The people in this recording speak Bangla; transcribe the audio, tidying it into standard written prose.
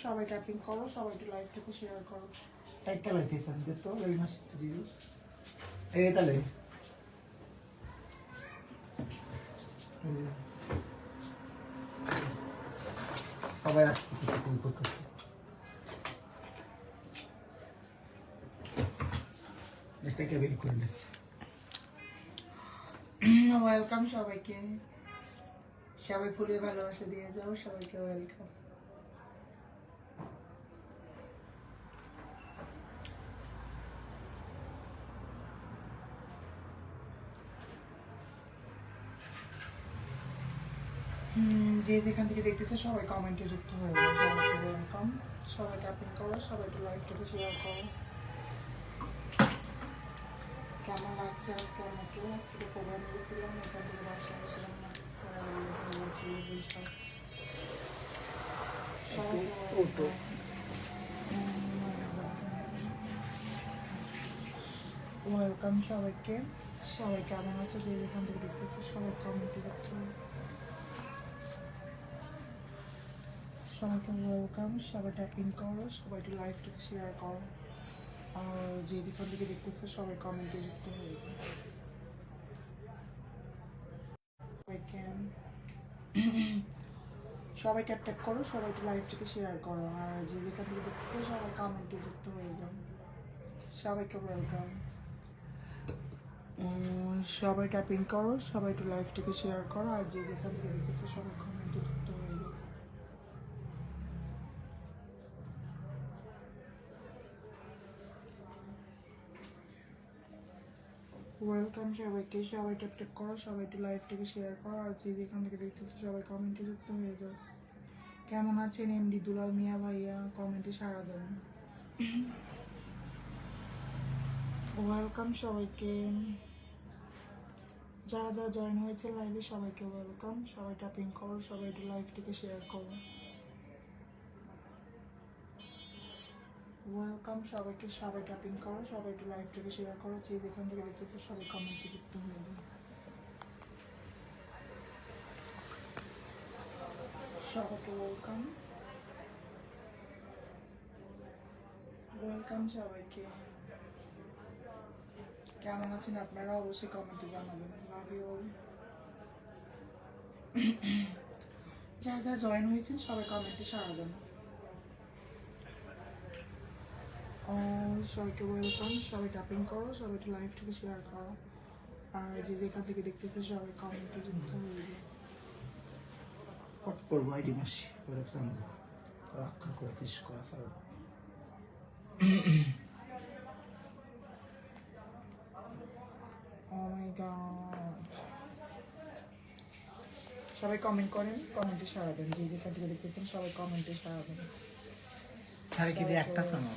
সবাই ট্যাপিং করো, সবাই একটু লাইভটাকে শেয়ার করো। একটা লাইসেন্স আমি তো এই মাসে দিও এই তাহলে সবাই আসছে কি করতেছে এটাকে বের করে দিচ্ছি। ওয়েলকাম সবাইকে, সবাই ফুলের ভালোবাসা দিয়ে যাও, সবাইকে ওয়েলকাম। যে যেখান থেকে দেখতেছো সবাই কমেন্টে যুক্ত হয়ে যাও, সবাইকে ওয়েলকাম। সবাই ট্যাপিং করো, সবাই একটু লাইভটাকে শেয়ার করো। কেমন লাগছে আজকে আমাকে? আজকে তো প্রোগ্রামে গেছিলাম, এখান থেকে বাসায় আসলাম না, ওয়েলকাম সবাইকে। সবাই কেমন আছে যে যেখান থেকে দেখতেছো সবাই কমেন্টে যুক্ত হয়ে। সবাইকে ওয়েলকাম, সবাই ট্যাপিং করো, সবাই একটু লাইভটাকে শেয়ার করো। আর যে যেখান থেকে দেখতেছো সবাই কমেন্টে যুক্ত হয়ে যাবে। সবাই ট্যাপ ট্যাপ করো, সবাই একটু লাইভটাকে শেয়ার করো। আর যে যেখান থেকে দেখতেছো সবাই কমেন্টে যুক্ত হয়ে যাও। সবাইকে ওয়েলকাম। সবাই ট্যাপিং করো, সবাই একটু লাইভটাকে শেয়ার করো। আর যে যেখান থেকে দেখতেছো সবাই কমেন্টে যুক্ত হয়ে যাও। ওয়েলকাম সবাইকে, সবাই ট্যাপ ট্যাপ করো, সবাই একটু লাইভটাকে শেয়ার করো। আর যে যেখান থেকে দেখতেছো সবাই কমেন্টে যুক্ত হয়ে যাও। কেমন আছেন এমডি দুলাল মিয়া ভাইয়া? কমেন্টে সাড়া দেন। ওয়েলকাম সবাইকে, যারা যারা জয়েন হয়েছে লাইভে সবাইকে ওয়েলকাম। সবাই ট্যাপিং করো, সবাই একটু লাইভটাকে শেয়ার করো। ওয়েলকাম সবাইকে, সবাই ট্যাপিং করো, সবাই একটু লাইভটাকে শেয়ার করো। যে যেখান থেকে দেখতেছো সবাই কমেন্টে যুক্ত হয়ে যাও। সবাইকে ওয়েলকাম। ওয়েলকাম সবাইকে, কেমন আছেন আপনারা অবশ্যই কমেন্টে জানাবেন। Love you all. যারা যারা জয়েন হয়েছেন সবাই কমেন্টে সাড়া দেন। সবাইকে ওয়েলকাম, সবাই ট্যাপিং করো, সবাই একটু লাইভটাকে শেয়ার করো। আর যে যেখান থেকে দেখতেছে সবাই কমেন্টে যুক্ত হয়ে যাবে। হট করবো আইডি মাসি করে জানবো রক্ষা করে তিস করা ছাড়বো। Oh my God. সবাই কমেন্ট করেন, কমেন্টে সাড়া দেন। যে যেখান থেকে দেখতেছেন সবাই কমেন্টে সাড়া দেন। তাহলে কি একটা তো না